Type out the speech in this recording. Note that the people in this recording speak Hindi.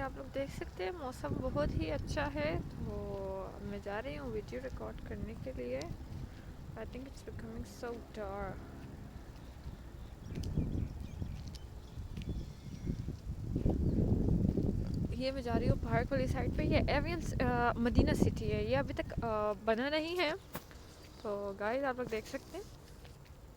कि आप लोग देख सकते हैं मौसम बहुत ही अच्छा है। तो मैं जा रही हूँ वीडियो रिकॉर्ड करने के लिए। I think it's becoming so dark. ये मैं जा रही हूँ पार्क वाली साइड पे। ये एवियंस मदीना सिटी है, ये अभी तक बना नहीं है। तो गाइस आप लोग देख सकते हैं